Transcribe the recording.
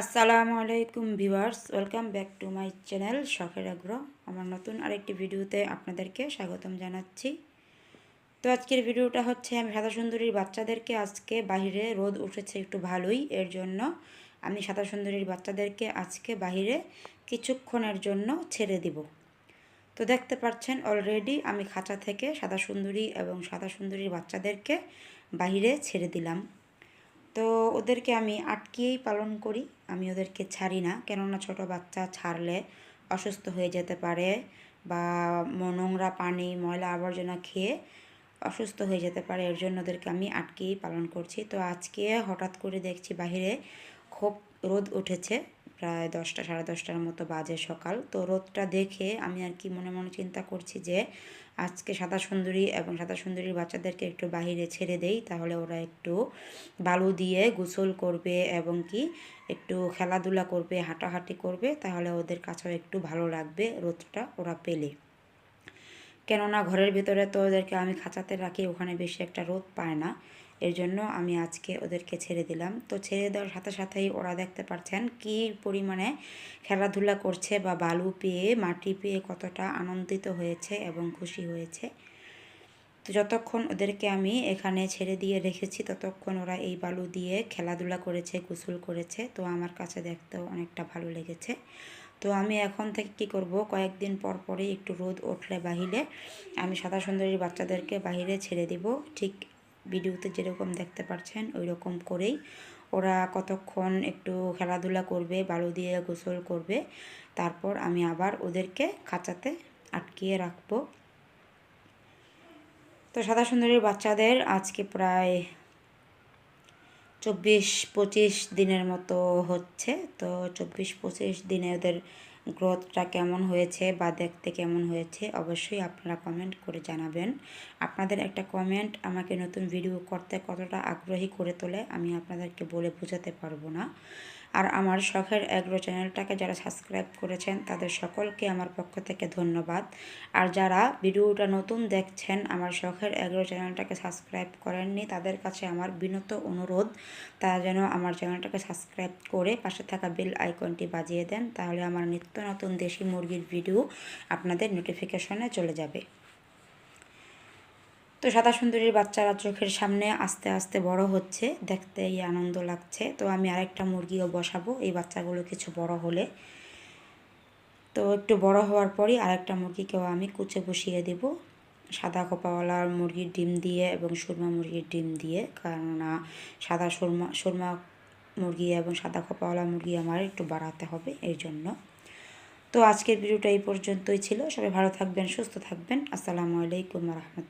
আসসালামু আলাইকুম viewers, welcome back to my channel শখের আগ্রহ। আমার নতুন আরেকটি ভিডিওতে আপনাদেরকে স্বাগতম জানাচ্ছি। তো আজকের ভিডিওটা হচ্ছে আমি সাদা সুন্দরীর বাচ্চাদেরকে আজকে বাহিরে রোদ উঠেছে একটু ভালোই, এর জন্য আমি সাদা সুন্দরীর বাচ্চাদেরকে আজকে বাহিরে কিছুক্ষণের জন্য ছেড়ে দিব। তো দেখতে পাচ্ছেন অলরেডি আমি খাঁচা থেকে সাদা সুন্দরী এবং সাদা সুন্দরীর বাচ্চাদেরকে বাহিরে ছেড়ে দিলাম। তো ওদেরকে আমি আটকিয়েই পালন করি, আমি ওদেরকে ছাড়ি না, কেননা ছোট বাচ্চা ছাড়লে অসুস্থ হয়ে যেতে পারে বা নোংরা পানি ময়লা আবর্জনা খেয়ে অসুস্থ হয়ে যেতে পারে, এর জন্য ওদেরকে আমি আটকিয়েই পালন করছি। তো আজকে হঠাৎ করে দেখছি বাহিরে খুব রোদ উঠেছে, প্রায় 10টা সাড়ে 10টার মতো বাজে সকাল। তো রোদটা দেখে আমি আর কি মনে মনে চিন্তা করছি যে আজকে সাদা সুন্দরী এবং সাদা সুন্দরীর বাচ্চাদেরকে একটু বাহিরে ছেড়ে দেই, তাহলে ওরা একটু বালু দিয়ে গোসল করবে এবং কি একটু খেলাধুলা করবে, হাঁটাহাঁটি করবে, তাহলে ওদের কাছেও একটু ভালো লাগবে রোদটা ওরা পেলে। কেননা ঘরের ভিতরে তো ওদেরকে আমি খাঁচাতে রাখি, ওখানে বেশি একটা রোদ পায় না, এর জন্য আমি আজকে ওদেরকে ছেড়ে দিলাম। তো ছেড়ে দেওয়ার সাথে সাথেই ওরা দেখতে পাচ্ছেন কী পরিমাণে খেলাধুলা করছে বা বালু পেয়ে মাটি পেয়ে কতটা আনন্দিত হয়েছে এবং খুশি হয়েছে। তো যতক্ষণ ওদেরকে আমি এখানে ছেড়ে দিয়ে রেখেছি ততক্ষণ ওরা এই বালু দিয়ে খেলাধুলা করেছে, গোসল করেছে। তো আমার কাছে দেখতেও অনেকটা ভালো লেগেছে। তো আমি এখন থেকে কি করব, কয়েকদিন পর পরই একটু রোদ উঠলে বাহিরে আমি সাদা সুন্দরীর বাচ্চাদেরকে বাহিরে ছেড়ে দিব। ঠিক ভিডিওতে যেরকম দেখতে পাচ্ছেন ওই রকম করেই ওরা কতক্ষণ একটু খেলাধুলা করবে, বালু দিয়ে গোসল করবে, তারপর আমি আবার ওদেরকে খাঁচাতে আটকিয়ে রাখবো। তো সাদা সুন্দরীর বাচ্চাদের আজকে প্রায় 24-25 দিনের মতো হচ্ছে। তো 24-25 দিনে ওদের গ্রোথটা কেমন হয়েছে বা দেখতে কেমন হয়েছে অবশ্যই আপনারা কমেন্ট করে জানাবেন। আপনাদের একটা কমেন্ট আমাকে নতুন ভিডিও করতে কতটা আগ্রহী করে তোলে আমি আপনাদেরকে বলে বোঝাতে পারবো না। আর আমার শখের এগ্রো চ্যানেলটাকে যারা সাবস্ক্রাইব করেছেন তাদের সকলকে আমার পক্ষ থেকে ধন্যবাদ। আর যারা ভিডিওটা নতুন দেখছেন আমার শখের এগ্রো চ্যানেলটাকে সাবস্ক্রাইব করেননি তাদের কাছে আমার বিনত অনুরোধ, তারা যেন আমার চ্যানেলটাকে সাবস্ক্রাইব করে পাশে থাকা বেল আইকনটি বাজিয়ে দেন, তাহলে আমার নিত্য নতুন দেশি মুরগির ভিডিও আপনাদের নোটিফিকেশনে চলে যাবে। তো সাদা সুন্দরীর বাচ্চারা চোখের সামনে আস্তে আস্তে বড় হচ্ছে, দেখতেই আনন্দ লাগছে। তো আমি আরেকটা মুরগিও বসাবো এই বাচ্চাগুলো কিছু বড় হলে। তো একটু বড় হওয়ার পরই আরেকটা মুরগিকেও আমি কুচে বসিয়ে দেব, সাদা খোপাওয়ালা মুরগির ডিম দিয়ে এবং সুরমা মুরগির ডিম দিয়ে, কেননা সাদা সুরমা মুরগি এবং সাদা খোপাওয়ালা মুরগি আমার একটু বাড়াতে হবে এর জন্য। তো আজকের ভিডিওটা এই পর্যন্তই ছিল। সবাই ভালো থাকবেন, সুস্থ থাকবেন। আসসালামু আলাইকুম ওয়া রাহমাতুল্লাহ।